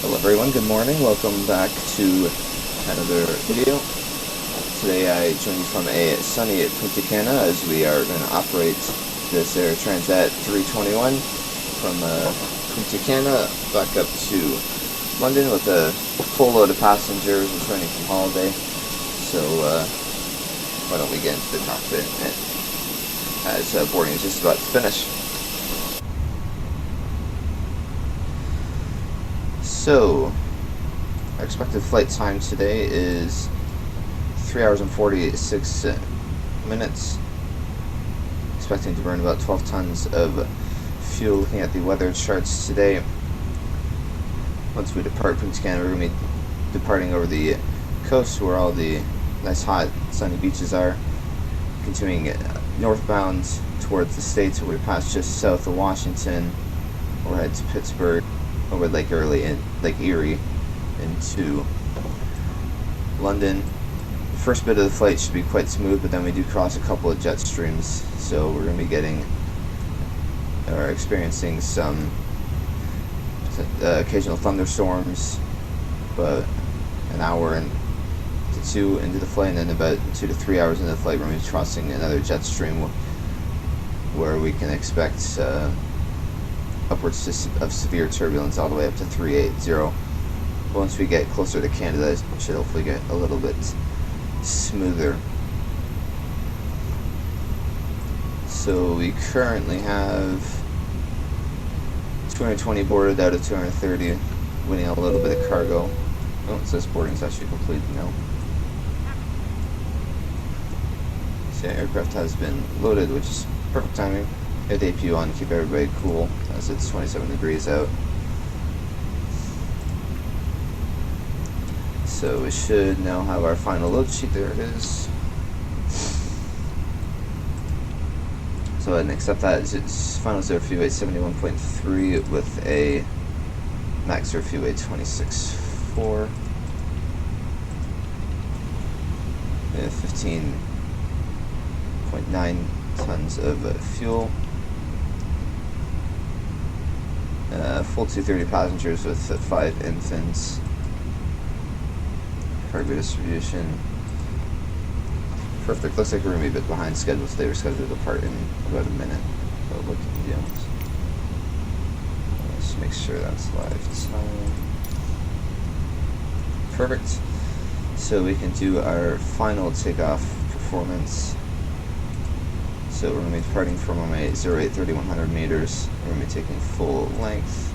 Hello everyone, good morning. Welcome back to another video. Today I join you from a sunny Punta Cana as we are going to operate this Air Transat 321 from Punta Cana back up to London with a full load of passengers returning from holiday. So why don't we get into the cockpit as boarding is just about to finish. So, our expected flight time today is 3 hours and 46 minutes. Expecting to burn about 12 tons of fuel. Looking at the weather charts today, once we depart Punta Cana, we're going to be departing over the coast where all the nice hot sunny beaches are. Continuing northbound towards the States, where we pass just south of Washington. We'll head to Pittsburgh over Lake Erie into London. The first bit of the flight should be quite smooth, but then we do cross a couple of jet streams, so we're going to be experiencing some occasional thunderstorms. But an hour and to two into the flight, and then about 2 to 3 hours into the flight, we're going to be crossing another jet stream where we can expect upwards of severe turbulence all the way up to 380. Once we get closer to Canada, it should hopefully get a little bit smoother. So we currently have 220 boarded out of 230, winning a little bit of cargo. Oh, it says boarding is actually complete now. So yeah, aircraft has been loaded, which is perfect timing. Hit the APU on to keep everybody cool as it's 27 degrees out. So we should now have our final load sheet. There it is. So and accept that it's final zero fuel weight 71.3 with a max zero fuel weight 26.4. We have 15.9 tons of fuel. Full 230 passengers with 5 infants. Cargo distribution. Perfect. Looks like we're going to be a bit behind schedule, so they were scheduled to depart in about a minute. But what can we do? Let's make sure that's live time. Perfect. So we can do our final takeoff performance. So we're going to be departing from a 08 3100 meters. We're going to be taking full length.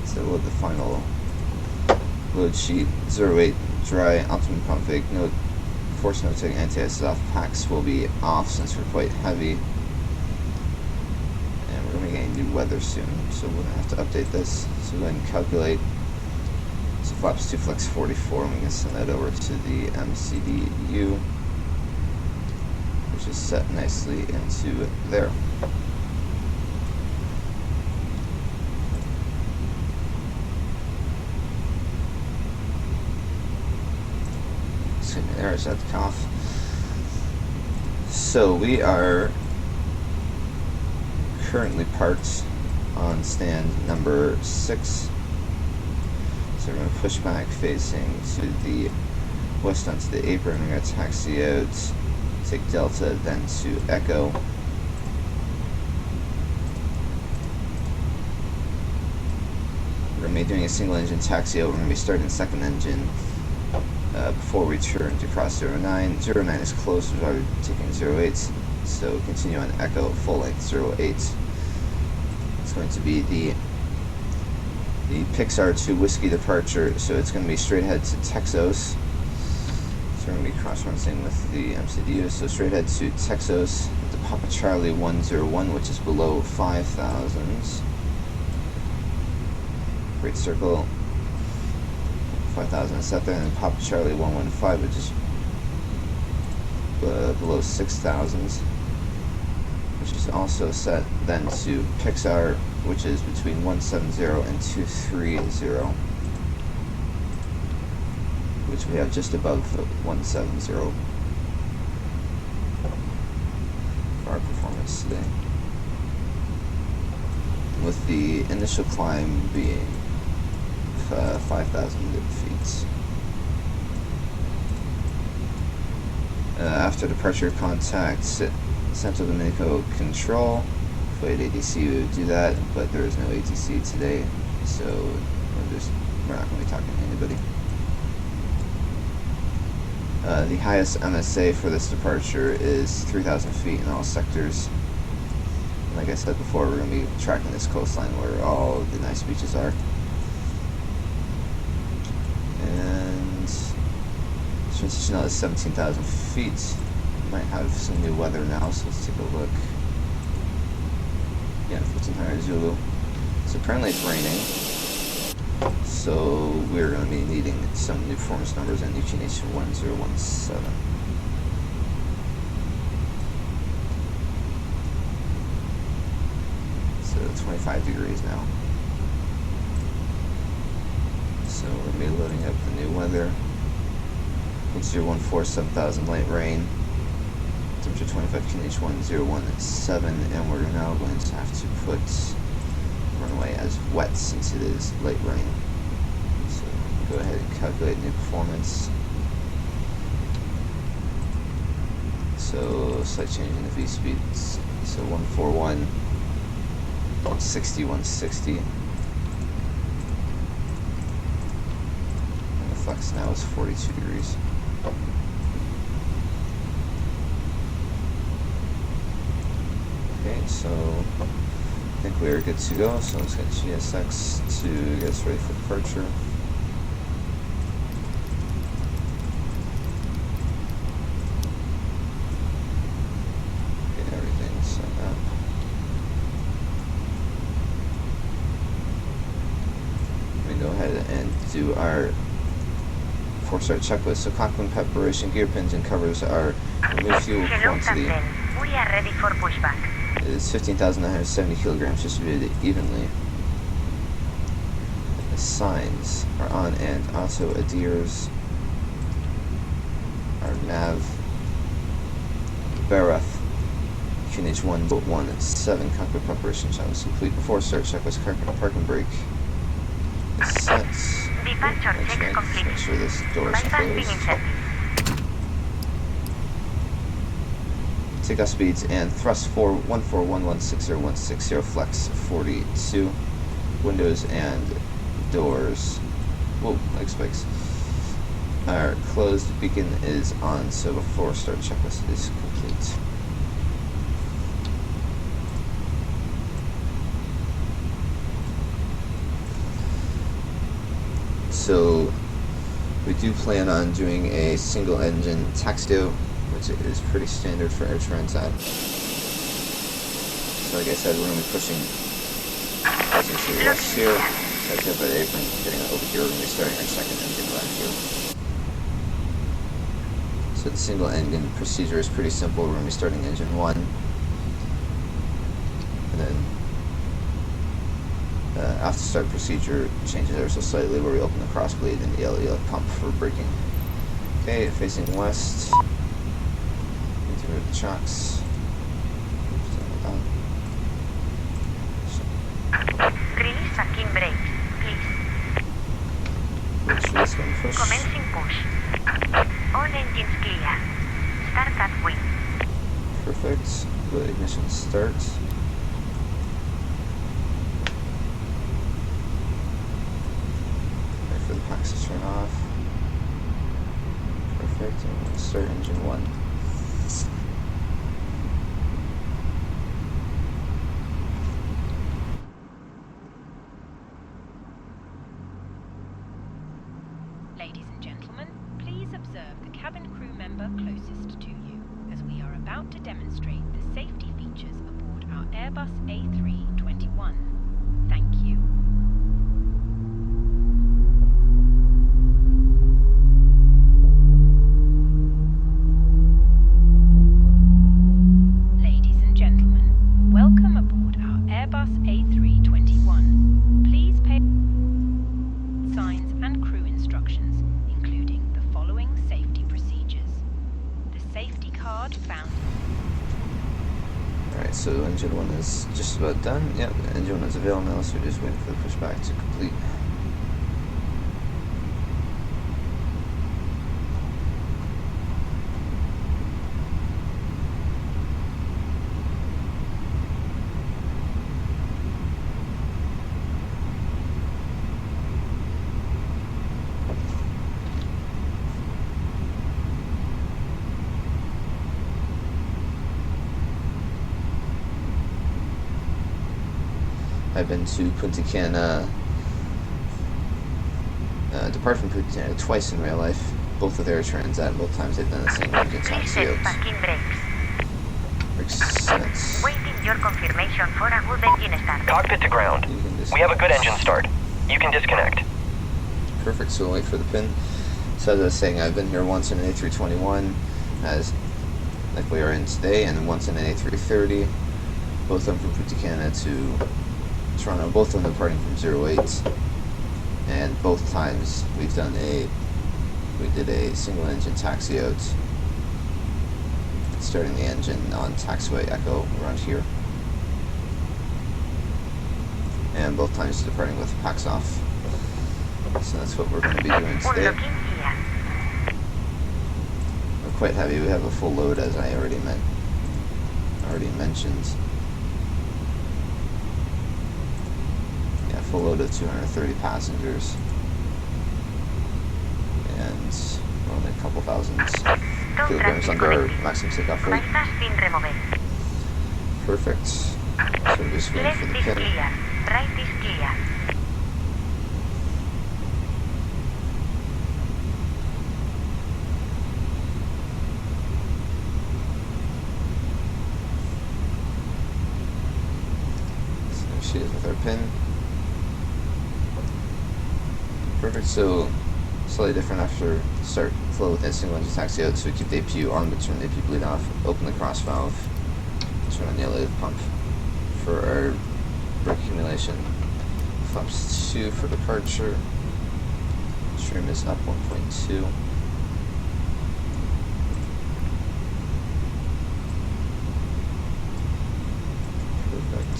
So load the final load sheet. 08 dry, optimum config. Note, force noting anti-exhaust packs will be off since we're quite heavy. And we're going to be getting new weather soon, so we're going to have to update this. So go ahead and calculate. So flaps 2 flex 44, and we can send that over to the MCDU, which is set nicely into there. There's that cough. So we are currently parked on stand number 6. So we're going to push back facing to the west onto the apron. We're going to taxi out, take Delta, then to Echo. We're going to be doing a single engine taxi out. We're going to be starting the second engine before we turn to cross 09. 09 is closed, so we're taking 08. So continue on Echo, full length 08. It's going to be the Pixar to Whiskey departure, so it's going to be straight ahead to Texas. So we're going to be cross-referencing with the MCDU, so straight ahead to Texas with the Papa Charlie 101, which is below 5,000. Great circle. 5,000 set there, and then Papa Charlie 115, which is below 6,000, which is also set then to Pixar, which is between 170 and 230, which we have just above 170 for our performance today. with the initial climb being 5,000 feet. After departure, contact Santo Domingo Control. If we had ATC, we would do that, but there is no ATC today, so we're not going to be talking to anybody. The highest MSA for this departure is 3,000 feet in all sectors. And like I said before, we're going to be tracking this coastline where all the nice beaches are. And transition out is 17,000 feet. Might have some new weather now, so let's take a look. Yeah, 1500 Zulu. So apparently it's raining. So we're going to be needing some new performance numbers in UQNH 1017. So 25 degrees now. So we're going to be loading up the new weather. 1014, 7,000 light rain. Temperature 25 QNH 1017, and we're now going to have to put runway as wet since it is light rain. So go ahead and calculate new performance. So slight change in the V speeds. So 141, 160, 160. And the flex now is 42 degrees. Okay, so I think we are good to go, so let's get GSX to get us ready for departure. Get everything set up. Let me go ahead and do our 4-star checklist. So cockpit preparation, gear pins and covers are remove fuel quantity. We are ready for pushback. It is 15,970 kilograms distributed evenly. The signs are on and auto adheres. Our nav Bareth QNH 117 cockpit preparation checklist complete. Before start checklist, park and brake is set. Departure check complete. Make sure this door is closed. Takeoff speeds and thrust 141160160 flex 42. Windows and doors, whoa, like spikes, are closed. Beacon is on, so before start checklist is complete. So we do plan on doing a single engine taxi, which is pretty standard for Air Transat. So like I said, we're going to be pushing to the west here. Catch up at apron, getting over here, we're going to be starting our second engine run here. So the single engine procedure is pretty simple. We're going to be starting engine 1. And then after start procedure changes ever so slightly where we open the cross bleed and the LE pump for braking. Okay, facing west. The chocks. Release sucking brake, please. Which is going to push. Commencing push. All engines clear. Start at wing. Perfect. Let ignition start. Wait for the packs to turn off. Perfect. And we'll start engine 1. Ladies and gentlemen, please observe the cabin crew member closest to you, as we are about to demonstrate the safety features aboard our Airbus A321. Thank you. Ladies and gentlemen, welcome aboard our Airbus A321. Please pay signs and crew instructions, including the following safety procedures. The safety card found. Alright, so engine 1 is just about done. Yep, engine 1 is available now, so we're just waiting for the pushback to complete. I've been to Punta Cana, depart from Punta Cana twice in real life. Both of their transat, and both times they've done the same engine Please taxi set out. parking brakes. Makes sense. Waiting your confirmation for a good engine start. Cockpit to ground. You can We have a good disconnect. engine start. You can disconnect. Perfect, so we'll wait for the pin. So as I was saying, I've been here once in an A321, as like we are in today, and once in an A330. Both of them from Punta Cana to Toronto, both of them departing from 08. And both times we did a single engine taxi out, starting the engine on taxiway Echo around here. And both times departing with packs off. So that's what we're going to be doing today. Unlocking here. We're quite heavy. We have a full load, as I already mentioned. Yeah, full load of 230 passengers. And we're only a couple thousand kilograms under our maximum takeoff weight. Flight has been removed. Perfect. So we're just waiting for Left the is pin. clear. Right is clear. So there she is with our pin. Perfect, so slightly different after start flow with that single engine taxi out, so we keep the APU on, but turn the APU bleed off, open the cross valve, turn on the elevated pump for our brake accumulation. Flaps 2 for departure. Trim is up 1.2. Perfect.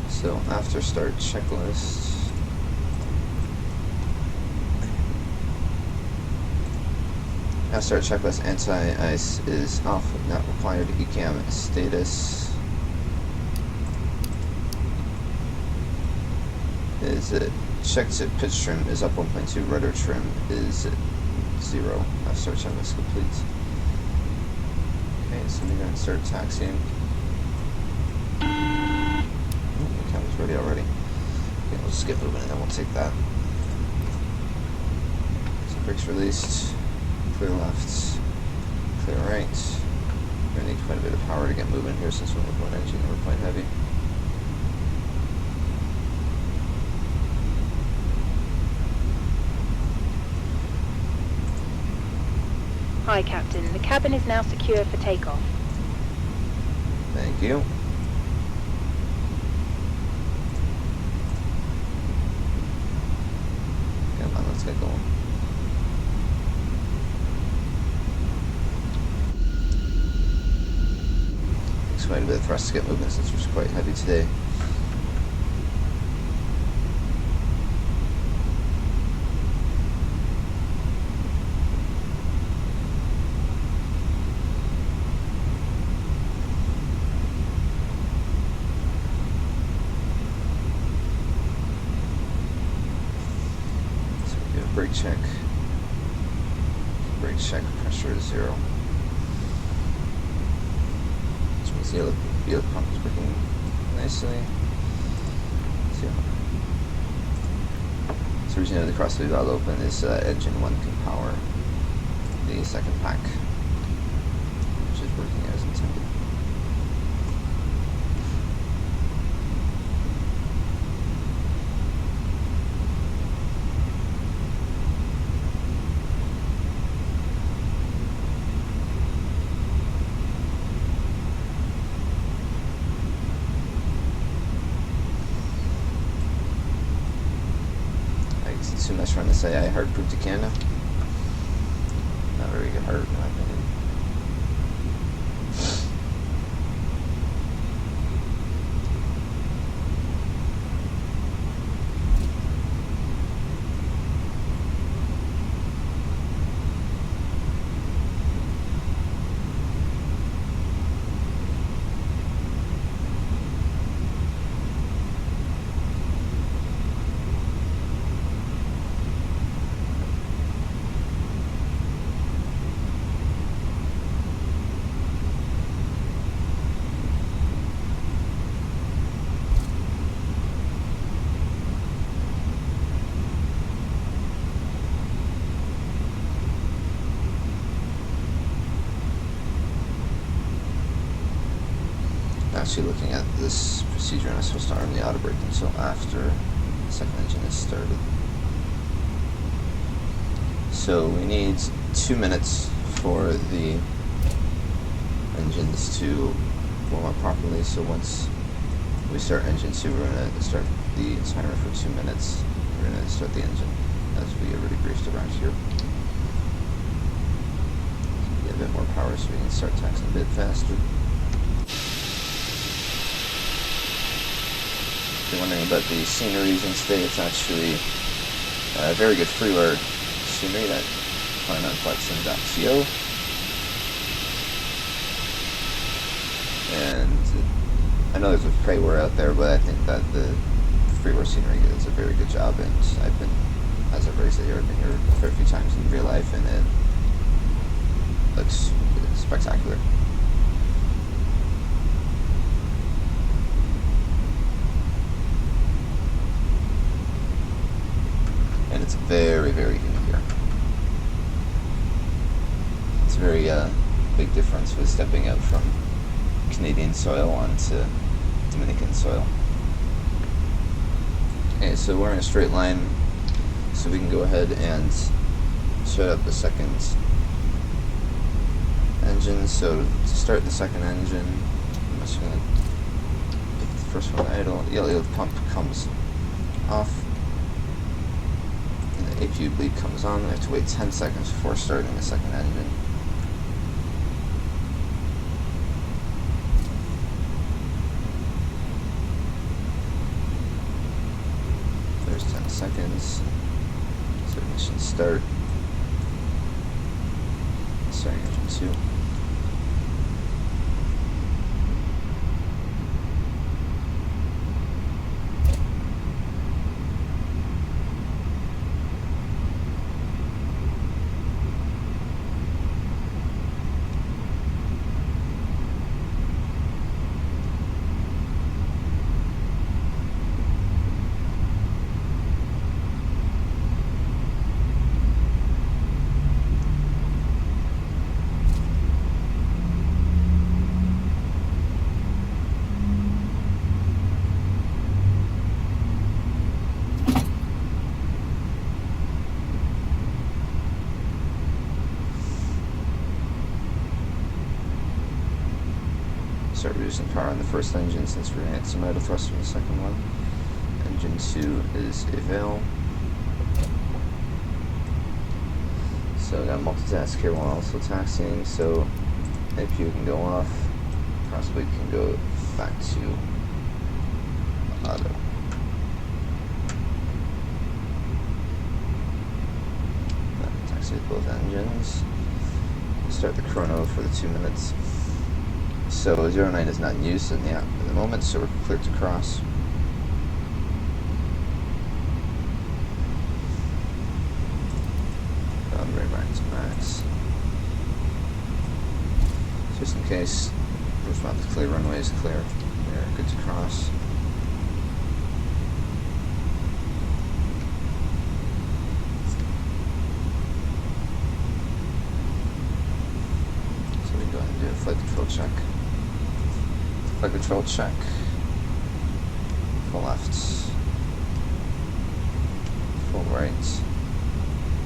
So after start checklist. After start checklist, anti-ice is off, not required. ECAM status is checked at pitch trim is up 1.2. Rudder trim is 0. After start checklist complete. Okay, so we're going to start taxiing. The camera's ready already. Okay, we'll skip moving and then we'll take that. So brakes released. Clear left, clear right. We're going to need quite a bit of power to get moving here since we're with one engine and we're quite heavy. Hi, Captain. The cabin is now secure for takeoff. Thank you. Come on, let's get going. Takes quite a bit of thrust to get moving since we're quite heavy today. So we do a brake check. Brake check, pressure is 0. The yellow pump is working nicely. So reason the crossfeed valve open is engine 1 can power the second pack, which is working as intended. Too much trying to say I heard Punta Cana. Not very good heart, in my opinion. actually looking at this procedure, and I'm supposed to arm the auto brake until after the second engine is started. So we need 2 minutes for the engines to warm up properly. So once we start engine 2, we're going to start the timer for 2 minutes. We're going to start the engine as we already briefed around here. Get a bit more power so we can start taxing a bit faster. If you're wondering about the scenery using today, it's actually a very good freeware scenery that I plan on vatsim.co. And I know there's a freeware out there, but I think that the freeware scenery does a very good job, and I've been, as I've already said here, I've been here a fair few times in real life, and it looks spectacular. And it's very, very humid here. It's a very big difference with stepping out from Canadian soil onto Dominican soil. Okay, so we're in a straight line, so we can go ahead and start up the second engine. So to start the second engine, I'm just going to get the first one idle. The yellow pump comes off, and the APU bleed comes on. We have to wait 10 seconds before starting the second engine. There's 10 seconds. So ignition start. Starting engine 2. Start reducing power on the first engine since we're going to get some idle thrust from the second one. Engine 2 is avail. So I got multitask here while also taxiing, so APU can go off, possibly can go back to auto. Taxi with both engines. Start the chrono for the 2 minutes. So 09 is not in use in the moment, so we're clear to cross. Right back to max. Just in case, roof mount the clear, runway is clear. We're good to cross. So we go ahead and do a flight control check. Flight control check. Full left. Full right.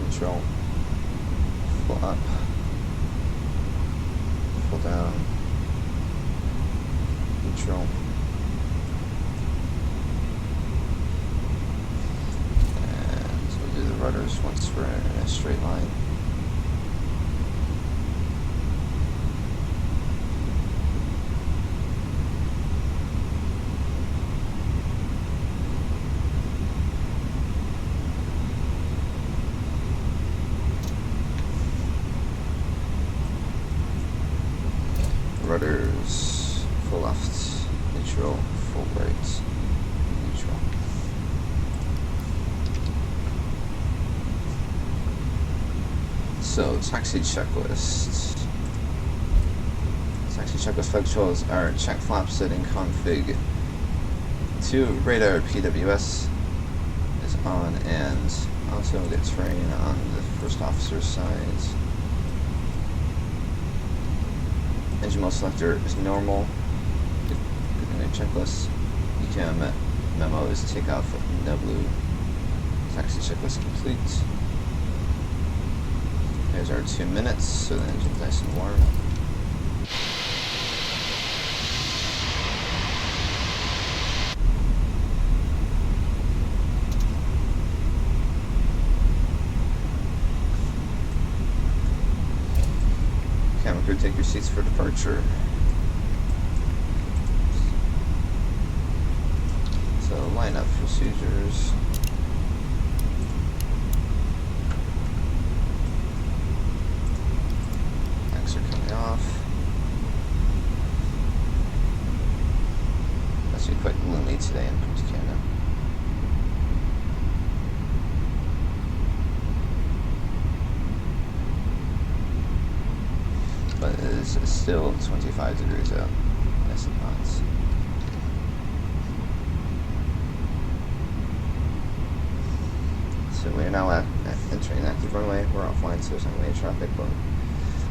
Neutral. Full up. Full down. Neutral. And we'll do the rudders once we're in a straight line. Rudders, full left, neutral, full right, neutral. So, taxi checklist. Taxi checklist flight controls are check flap setting config 2, radar PWS is on, and also get terrain on the first officer's side. Engine mode selector is normal. Line checklist. ECAM memo is takeoff W. Taxi checklist complete. Here's our 2 minutes, so the engine's nice and warm. Camera crew, take your seats for departure. So lineup procedures. Lights are coming off. Must be quite gloomy today in Punta Cana. But it is still 25 degrees out. Nice and hot. So we're now entering active runway. We're offline, so there's not any traffic, but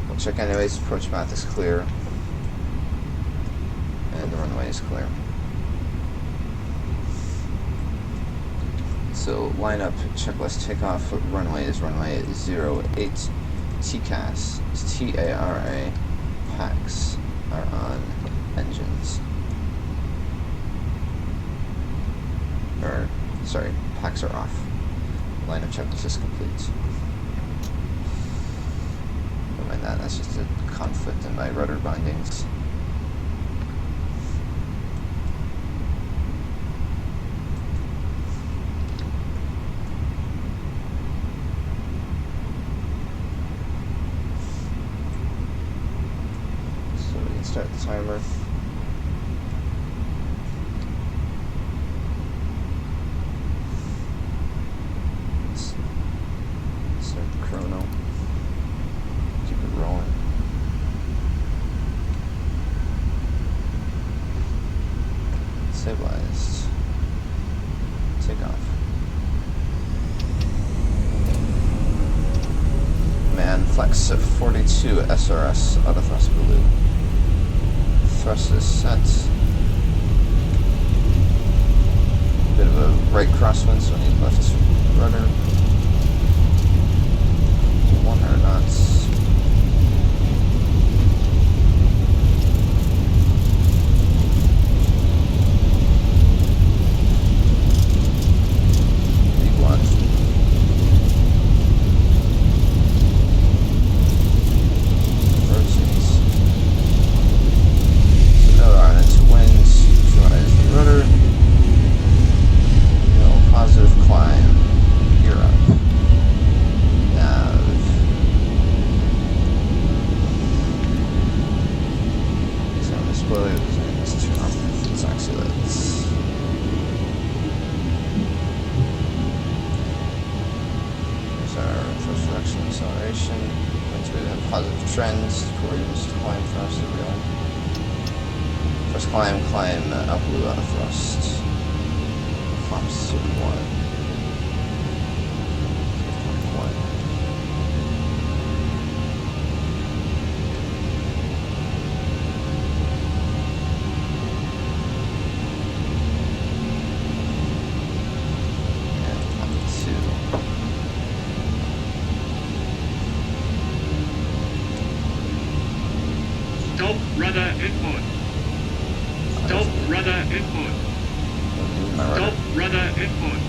we'll check anyways. Approach path is clear, and the runway is clear. So lineup checklist takeoff runway is runway 08. TCAS is TARA. Packs are on engines. Or sorry, packs are off. Lineup checklist is complete. Don't mind that, that's just a conflict in my rudder bindings. So we can start the timer. Chrono. Keep it rolling. Stabilized. Take off. Man flex 42 SRS auto thrust blue. Thrust is set. Bit of a right crosswind, so I need left rudder. 100 knots. V1. Rotates. So now on into wings. Utilize the rudder. No positive climb. Gear up. Nav. Spoilers and let's turn off the taxi lights. There's our first direction acceleration. Once we have positive trends, coordinates to climb thrust, there we go. First climb, up blue out of thrust. Flaps to 1. Stop rudder input. Stop rudder input. Stop rudder input.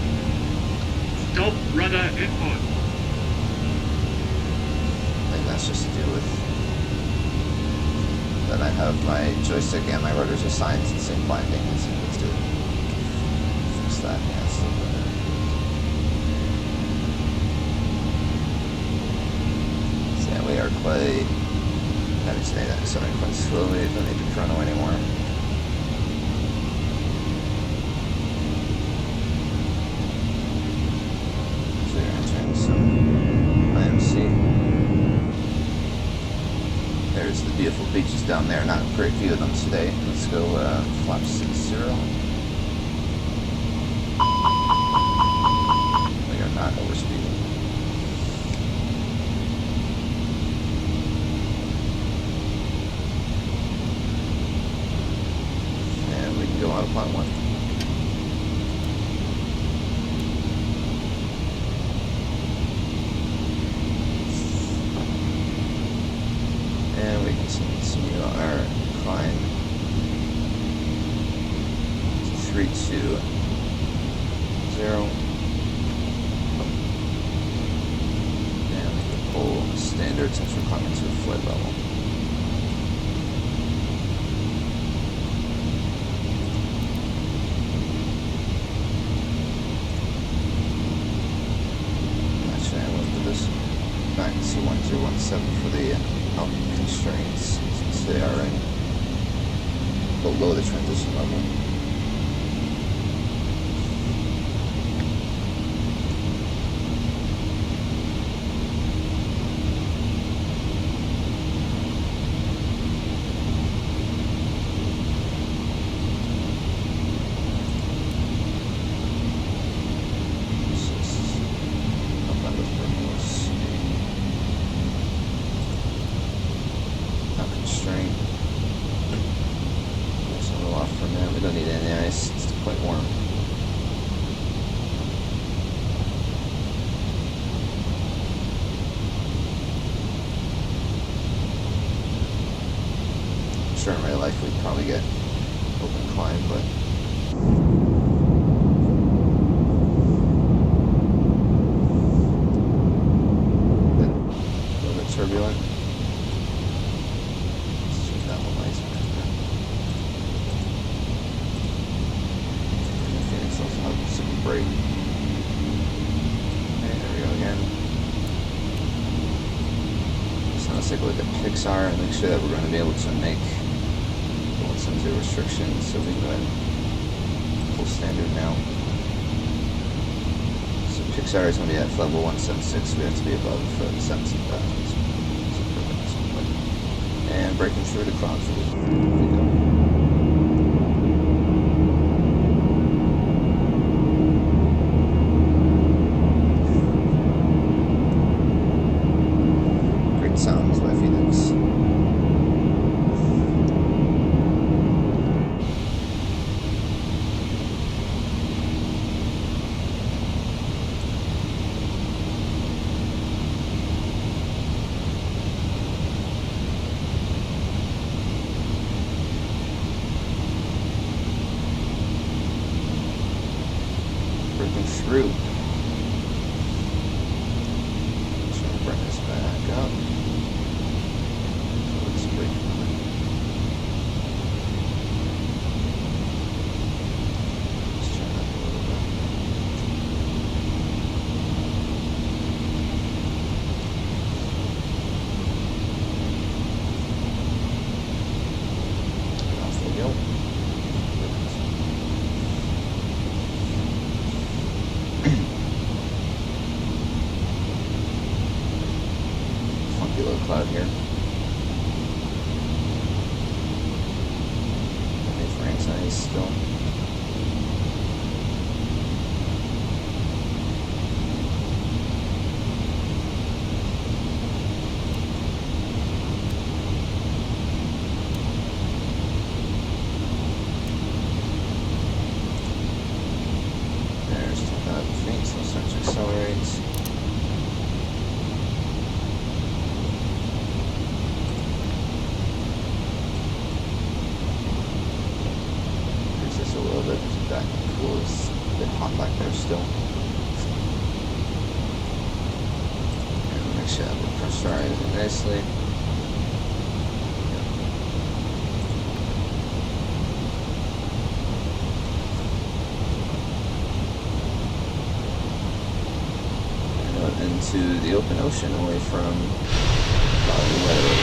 Stop rudder input. I think that's just to do with that I have my joystick and my rudders assigned to the same binding. Let's do it. Fix that. Yeah, it's still better. So yeah, we are quite. I would say that starting quite slowly. Don't need the chrono anymore. So you're entering some IMC. There's the beautiful beaches down there. Not a great view of them today. Let's go flap 60. We are not overspeeding. 320. And we can pull standard since we're climbing to flight level. Actually, I went to this 9C1017 for the constraints since they are in below the transition level. Sure, in real life we'd probably get open climb, but a little bit turbulent. Let's choose that one nice. Phoenix also have super brake. Okay, there we go again. So let's take a look at Pixar and make sure that we're going to be able to make some zero restrictions, so we can go ahead and pull standard now. So Pixar is going to be at level 176, we have to be above 17,000. And breaking through the clouds. There we go. Great sounds by Phoenix. Through. Trying to bring this back up. Let's break it. Let's try that a little bit. Off we go. Low cloud here. Underneath range ice still. There's 10,000 feet, so start to accelerate. A little bit back and cool. It's a bit hot back there still. And make sure that we're pressurizing nicely. And out into the open ocean away from cloudy weather.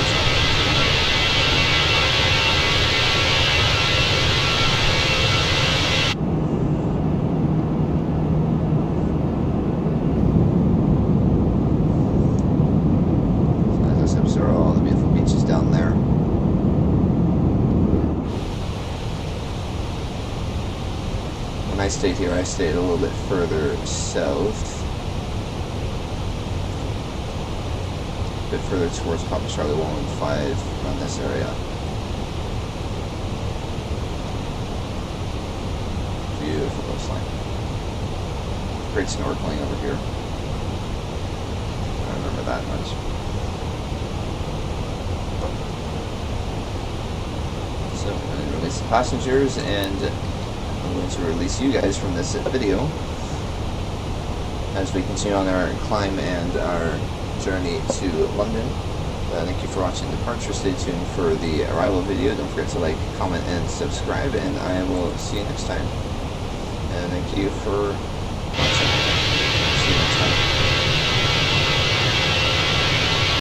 When I stayed here, I stayed a little bit further south. A bit further towards Papa Charlie 115 around this area. Beautiful coastline. Great snorkeling over here. I remember that much. So I'm going to release the passengers and I'm going to release you guys from this video as we continue on our climb and our journey to London. Thank you for watching the departure. Stay tuned for the arrival video. Don't forget to like, comment, and subscribe, and I will see you next time. And thank you for